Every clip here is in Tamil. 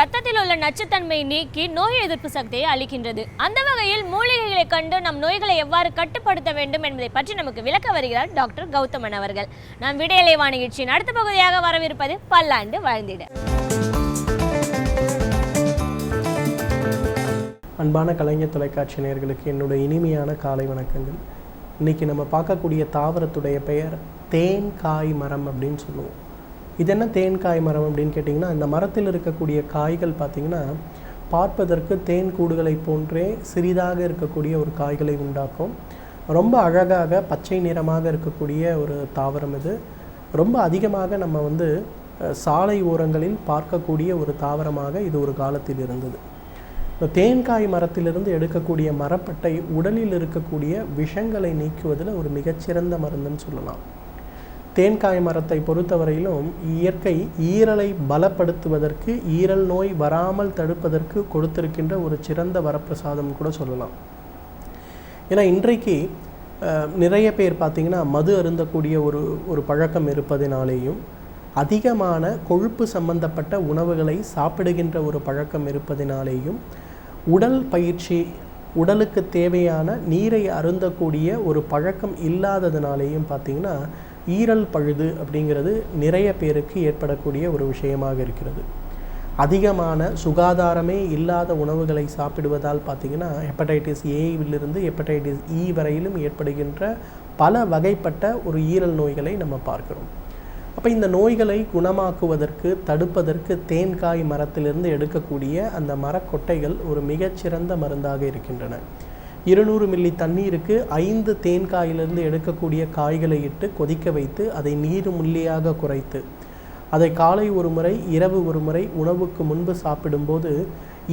ரத்தத்தில் உள்ள நச்சுத்தன்மை நீக்கி நோய் எதிர்ப்பு சக்தியை அளிக்கின்றது. அந்த வகையில் மூலிகைகளை கண்டு நம் நோய்களை எவ்வாறு கட்டுப்படுத்த வேண்டும் என்பதை பற்றி நமக்கு விளக்க வருகிறார் டாக்டர் கௌதமன் அவர்கள். நாம் விடையலைவா நிகழ்ச்சியின் அடுத்த பகுதியாக வரவிருப்பது பல்லாண்டு வாழ்ந்திட. அன்பான கலைஞர் தொலைக்காட்சி நேயர்களுக்கு என்னுடைய இனிமையான காலை வணக்கங்கள். இன்னைக்கு நம்ம பார்க்கக்கூடிய தாவரத்துடைய பெயர் தேன்காய் மரம் அப்படின்னு சொல்லுவோம். இது என்ன தேன்காய் மரம் அப்படின்னு கேட்டிங்கன்னா, இந்த மரத்தில் இருக்கக்கூடிய காய்கள் பார்த்திங்கன்னா பார்ப்பதற்கு தேன் கூடுகளை போன்றே சிறிதாக இருக்கக்கூடிய ஒரு காய்களை உண்டாக்கும். ரொம்ப அழகாக பச்சை நிறமாக இருக்கக்கூடிய ஒரு தாவரம் இது. ரொம்ப அதிகமாக நம்ம சாலை ஓரங்களில் பார்க்கக்கூடிய ஒரு தாவரமாக இது ஒரு காலத்தில் இருந்தது. இந்த தேன்காய் மரத்திலிருந்து எடுக்கக்கூடிய மரப்பட்டை உடலில் இருக்கக்கூடிய விஷங்களை நீக்குவதில் ஒரு மிகச்சிறந்த மருந்துன்னு சொல்லலாம். தேன்காய் மரத்தை பொறுத்தவரையிலும் இயற்கை ஈரலை பலப்படுத்துவதற்கு, ஈரல் நோய் வராமல் தடுப்பதற்கு கொடுத்திருக்கின்ற ஒரு சிறந்த வரப்பிரசாதம் கூட சொல்லலாம். ஏன்னா இன்றைக்கு நிறைய பேர் பார்த்திங்கன்னா மது அருந்தக்கூடிய ஒரு பழக்கம் இருப்பதினாலேயும், அதிகமான கொழுப்பு சம்பந்தப்பட்ட உணவுகளை சாப்பிடுகின்ற ஒரு பழக்கம் இருப்பதினாலேயும், உடல் பயிற்சி, உடலுக்கு தேவையான நீரை அருந்தக்கூடிய ஒரு பழக்கம் இல்லாததுனாலேயும் பார்த்திங்கன்னா ஈரல் பழுது அப்படிங்கிறது நிறைய பேருக்கு ஏற்படக்கூடிய ஒரு விஷயமாக இருக்கிறது. அதிகமான சுகாதாரமே இல்லாத உணவுகளை சாப்பிடுவதால் பார்த்திங்கன்னா ஹெப்படைட்டிஸ் ஏவிலிருந்து ஹெப்படைட்டிஸ் இ வரையிலும் ஏற்படுகின்ற பல வகைப்பட்ட ஒரு ஈரல் நோய்களை நம்ம பார்க்கிறோம். அப்போ இந்த நோய்களை குணமாக்குவதற்கு, தடுப்பதற்கு தேன்காய் மரத்திலிருந்து எடுக்கக்கூடிய அந்த மரக்கொட்டைகள் ஒரு மிகச்சிறந்த மருந்தாக இருக்கின்றன. 200 மில்லி தண்ணீருக்கு 5 தேன்காயிலிருந்து எடுக்கக்கூடிய காய்களை இட்டு கொதிக்க வைத்து அதை நீர் முள்ளியாக குறைத்து அதை காலை ஒரு முறை, இரவு ஒரு முறை உணவுக்கு முன்பு சாப்பிடும்போது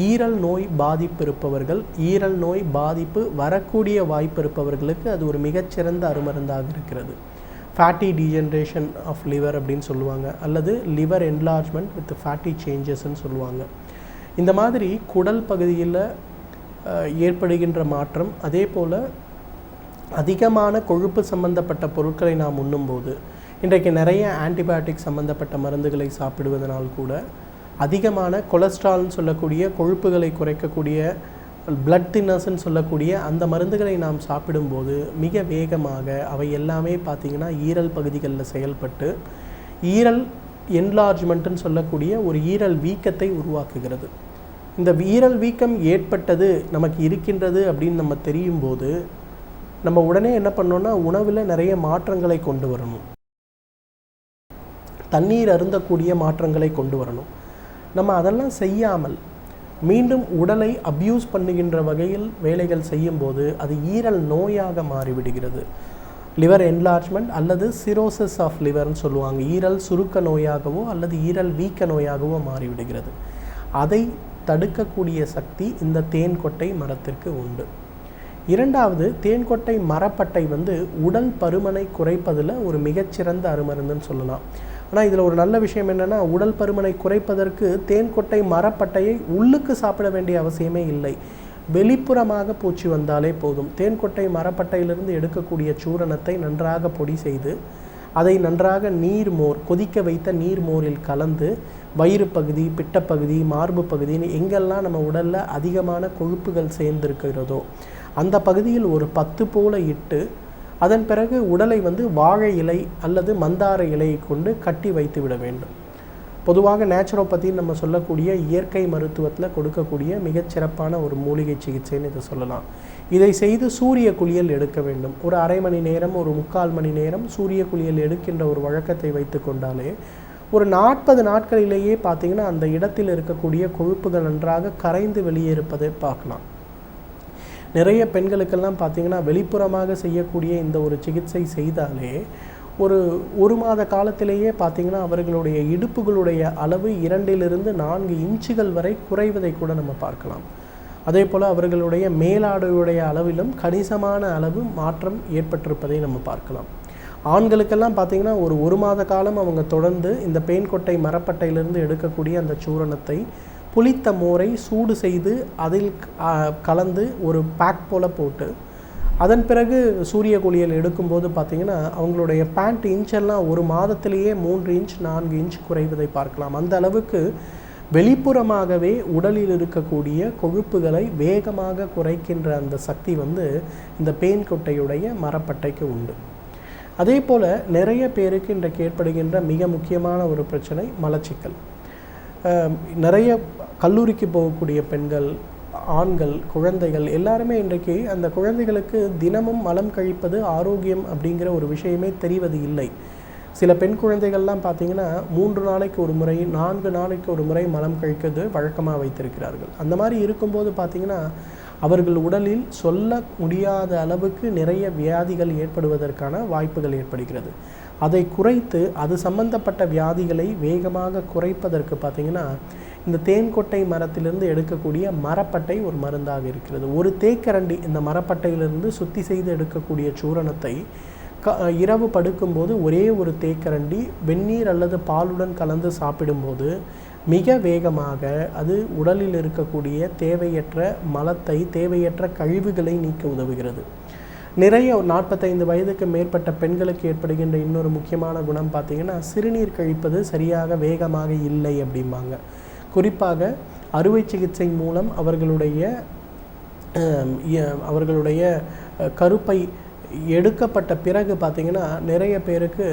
ஈரல் நோய் பாதிப்பு இருப்பவர்கள், ஈரல் நோய் பாதிப்பு வரக்கூடிய வாய்ப்பு இருப்பவர்களுக்கு அது ஒரு மிகச்சிறந்த அருமருந்தாக இருக்கிறது. ஃபேட்டி டீஜென்ரேஷன் ஆஃப் லிவர் அப்படின்னு சொல்லுவாங்க, அல்லது லிவர் என்லார்ஜ்மெண்ட் வித் ஃபேட்டி சேஞ்சஸ்ன்னு சொல்லுவாங்க. இந்த மாதிரி குடல் பகுதியில் ஏற்படுகின்ற மாற்றம், அதே போல் அதிகமான கொழுப்பு சம்பந்தப்பட்ட பொருட்களை நாம் உண்ணும்போது, இன்றைக்கு நிறைய ஆன்டிபயோட்டிக் சம்பந்தப்பட்ட மருந்துகளை சாப்பிடுவதனால் கூட அதிகமான கொலஸ்ட்ரால்னு சொல்லக்கூடிய கொழுப்புகளை குறைக்கக்கூடிய பிளட் தின்னர்ஸ்ன்னு சொல்லக்கூடிய அந்த மருந்துகளை நாம் சாப்பிடும்போது மிக வேகமாக அவை எல்லாமே பார்த்திங்கன்னா ஈரல் பகுதிகளில் செயல்பட்டு ஈரல் என்லார்ஜ்மெண்ட்டுன்னு சொல்லக்கூடிய ஒரு ஈரல் வீக்கத்தை உருவாக்குகிறது. இந்த ஈரல் வீக்கம் ஏற்பட்டது நமக்கு இருக்கின்றது அப்படின்னு நம்ம தெரியும் போது நம்ம உடனே என்ன பண்ணோன்னா உணவில் நிறைய மாற்றங்களை கொண்டு வரணும், தண்ணீர் அருந்தக்கூடிய மாற்றங்களை கொண்டு வரணும். நம்ம அதெல்லாம் செய்யாமல் மீண்டும் உடலை அப்யூஸ் பண்ணுகின்ற வகையில் வேலைகள் செய்யும்போது அது ஈரல் நோயாக மாறிவிடுகிறது. லிவர் என்லார்ஜ்மெண்ட் அல்லது சிரோசிஸ் ஆஃப் லிவர்னு சொல்லுவாங்க. ஈரல் சுருக்க நோயாகவோ அல்லது ஈரல் வீக்க நோயாகவோ மாறிவிடுகிறது. அதை தடுக்கக்கூடிய சக்தி இந்த தேன்கொட்டை மரத்திற்கு உண்டு. இரண்டாவது, தேன்கொட்டை மரப்பட்டை உடல் பருமனை குறைப்பதில் ஒரு மிகச்சிறந்த அருமருந்துன்னு சொல்லலாம். ஆனால் இதில் ஒரு நல்ல விஷயம் என்னென்னா, உடல் பருமனை குறைப்பதற்கு தேன்கொட்டை மரப்பட்டையை உள்ளுக்கு சாப்பிட வேண்டிய அவசியமே இல்லை. வெளிப்புறமாக பூச்சி வந்தாலே போதும். தேன்கொட்டை மரப்பட்டையிலிருந்து எடுக்கக்கூடிய சூரணத்தை நன்றாக பொடி செய்து அதை நன்றாக நீர்மோர், கொதிக்க வைத்த நீர்மோரில் கலந்து வயிறு பகுதி, பிட்டப்பகுதி, மார்பு பகுதின்னு எங்கெல்லாம் நம்ம உடலில் அதிகமான கொழுப்புகள் சேர்ந்திருக்கிறதோ அந்த பகுதியில் ஒரு 10 போல இட்டு அதன் பிறகு உடலை வாழை இலை அல்லது மந்தார இலையை கொண்டு கட்டி வைத்து விட வேண்டும். பொதுவாக நேச்சுரோபதின்னு நம்ம சொல்லக்கூடிய இயற்கை மருத்துவத்தில் கொடுக்கக்கூடிய மிகச்சிறப்பான ஒரு மூலிகை சிகிச்சைன்னு இதை சொல்லலாம். இதை செய்து சூரிய குளியல் எடுக்க வேண்டும். ஒரு அரை மணி நேரம், ஒரு 3/4 மணி நேரம் சூரிய குளியல் எடுக்கின்ற ஒரு வழக்கத்தை வைத்து கொண்டாலே ஒரு 40 நாட்களிலேயே பார்த்திங்கன்னா அந்த இடத்தில் இருக்கக்கூடிய கொழுப்புகள் நன்றாக கரைந்து வெளியேறுப்பதை பார்க்கலாம். நிறைய பெண்களுக்கெல்லாம் பார்த்திங்கன்னா வெளிப்புறமாக செய்யக்கூடிய இந்த ஒரு சிகிச்சை செய்தாலே ஒரு மாத காலத்திலேயே பார்த்திங்கன்னா அவர்களுடைய இடுப்புகளுடைய அளவு 2 to 4 இன்ச்சுகள் வரை குறைவதை கூட நம்ம பார்க்கலாம். அதே போல் அவர்களுடைய மேலாடையுடைய அளவிலும் கணிசமான அளவு மாற்றம் ஏற்பட்டிருப்பதை நம்ம பார்க்கலாம். ஆண்களுக்கெல்லாம் பார்த்திங்கன்னா ஒரு மாத காலம் அவங்க தொடர்ந்து இந்த பேன் கொட்டை மரப்பட்டையிலிருந்து எடுக்கக்கூடிய அந்த சூரணத்தை புளித்த மோரை சூடு செய்து அதில் கலந்து ஒரு பேக் போல் போட்டு அதன் பிறகு சூரிய குளியல் எடுக்கும்போது பார்த்திங்கன்னா அவங்களுடைய பேண்ட் இன்ச்செல்லாம் ஒரு மாதத்திலேயே 3 இன்ச் 4 இன்ச் குறைவதை பார்க்கலாம். அந்த அளவுக்கு வெளிப்புறமாகவே உடலில் இருக்கக்கூடிய கொழுப்புகளை வேகமாக குறைக்கின்ற அந்த சக்தி இந்த பேன் கொட்டையுடைய மரப்பட்டைக்கு உண்டு. அதே போல் நிறைய பேருக்கு இன்றைக்கு ஏற்படுகின்ற மிக முக்கியமான ஒரு பிரச்சனை மலச்சிக்கல். நிறைய கல்லூரிக்கு போகக்கூடிய பெண்கள், ஆண்கள், குழந்தைகள் எல்லாருமே இன்றைக்கு அந்த குழந்தைகளுக்கு தினமும் மலம் கழிப்பது ஆரோக்கியம் அப்படிங்கிற ஒரு விஷயமே தெரிவது இல்லை. சில பெண் குழந்தைகள்லாம் பார்த்திங்கன்னா 3 நாளைக்கு ஒரு முறை 4 நாளைக்கு ஒரு முறை மலம் கழிக்கிறது வழக்கமாக வைத்திருக்கிறார்கள். அந்த மாதிரி இருக்கும்போது பார்த்திங்கன்னா அவர்கள் உடலில் சொல்ல முடியாத அளவுக்கு நிறைய வியாதிகள் ஏற்படுவதற்கான வாய்ப்புகள் ஏற்படுகிறது. அதை குறைத்து அது சம்பந்தப்பட்ட வியாதிகளை வேகமாக குறைப்பதற்கு பார்த்திங்கன்னா இந்த தேன்கொட்டை மரத்திலிருந்து எடுக்கக்கூடிய மரப்பட்டை ஒரு மருந்தாக இருக்கிறது. ஒரு தேக்கரண்டி இந்த மரப்பட்டையிலிருந்து சுத்தி செய்து எடுக்கக்கூடிய சூரணத்தை இரவு படுக்கும்போது ஒரே ஒரு தேக்கரண்டி வெந்நீர் அல்லது பாலுடன் கலந்து சாப்பிடும்போது மிக வேகமாக அது உடலில் இருக்கக்கூடிய தேவையற்ற மலத்தை, தேவையற்ற கழிவுகளை நீக்க உதவுகிறது. நிறைய 45 வயதுக்கு மேற்பட்ட பெண்களுக்கு ஏற்படுகின்ற இன்னொரு முக்கியமான குணம் பார்த்திங்கன்னா சிறுநீர் கழிப்பது சரியாக வேகமாக இல்லை அப்படிம்பாங்க. குறிப்பாக அறுவை சிகிச்சை மூலம் அவர்களுடைய கருப்பை எடுக்கப்பட்ட பிறகு பார்த்திங்கன்னா நிறைய பேருக்கு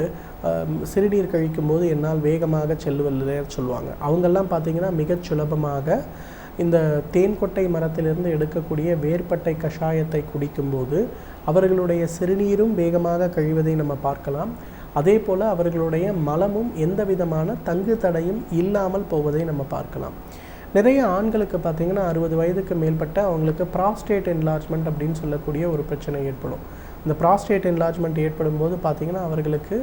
சிறுநீர் கழிக்கும்போது என்னால் வேகமாக செல்வதில்லை சொல்லுவாங்க. அவங்கெல்லாம் பார்த்திங்கன்னா மிகச் சுலபமாக இந்த தேன்கொட்டை மரத்திலிருந்து எடுக்கக்கூடிய வேர்பட்டை கஷாயத்தை குடிக்கும்போது அவர்களுடைய சிறுநீரும் வேகமாக கழிவதை நம்ம பார்க்கலாம். அதே போல் அவர்களுடைய மலமும் எந்த விதமான தங்கு தடையும் இல்லாமல் போவதை நம்ம பார்க்கலாம். நிறைய ஆண்களுக்கு பார்த்திங்கன்னா 60 வயதுக்கு மேற்பட்ட அவங்களுக்கு ப்ராஸ்டேட் என்லார்ஜ்மெண்ட் அப்படின்னு சொல்லக்கூடிய ஒரு பிரச்சனை ஏற்படும். இந்த ப்ராஸ்டேட் என்லார்ஜ்மெண்ட் ஏற்படும் போது பார்த்திங்கன்னா அவர்களுக்கு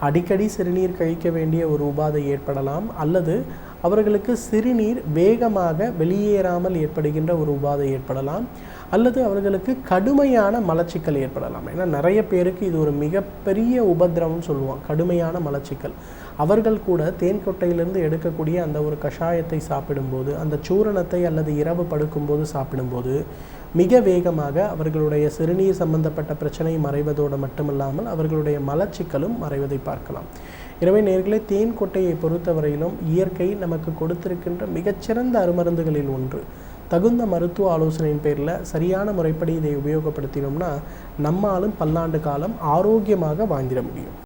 அடிக்கடி சிறுநீர் கழிக்க வேண்டிய ஒரு உபாதை ஏற்படலாம், அல்லது அவர்களுக்கு சிறுநீர் வேகமாக வெளியேறாமல் ஏற்படுகின்ற ஒரு உபாதை ஏற்படலாம், அல்லது அவர்களுக்கு கடுமையான மலச்சிக்கல் ஏற்படலாம். ஏன்னா நிறைய பேருக்கு இது ஒரு மிகப்பெரிய உபத்திரவம் சொல்லுவோம், கடுமையான மலச்சிக்கல். அவர்கள் கூட தேன்கொட்டையிலிருந்து எடுக்கக்கூடிய அந்த ஒரு கஷாயத்தை சாப்பிடும்போது, அந்த சூரணத்தை அல்லது இரவு படுக்கும்போது சாப்பிடும்போது மிக வேகமாக அவர்களுடைய சிறுநீர் சம்பந்தப்பட்ட பிரச்சனை மறைவதோடு மட்டுமல்லாமல் அவர்களுடைய மலச்சிக்கலும் மறைவதை பார்க்கலாம். எனவே நேயர்களே, தேன்கொட்டையை பொறுத்தவரையிலும் இயற்கை நமக்கு கொடுத்திருக்கின்ற மிகச்சிறந்த அருமருந்துகளில் ஒன்று. தகுந்த மருத்துவ ஆலோசனையின் பேரில் சரியான முறைப்படி இதை உபயோகப்படுத்தினோம்னா நம்மாலும் பல்லாண்டு காலம் ஆரோக்கியமாக வாழ்ந்திட முடியும்.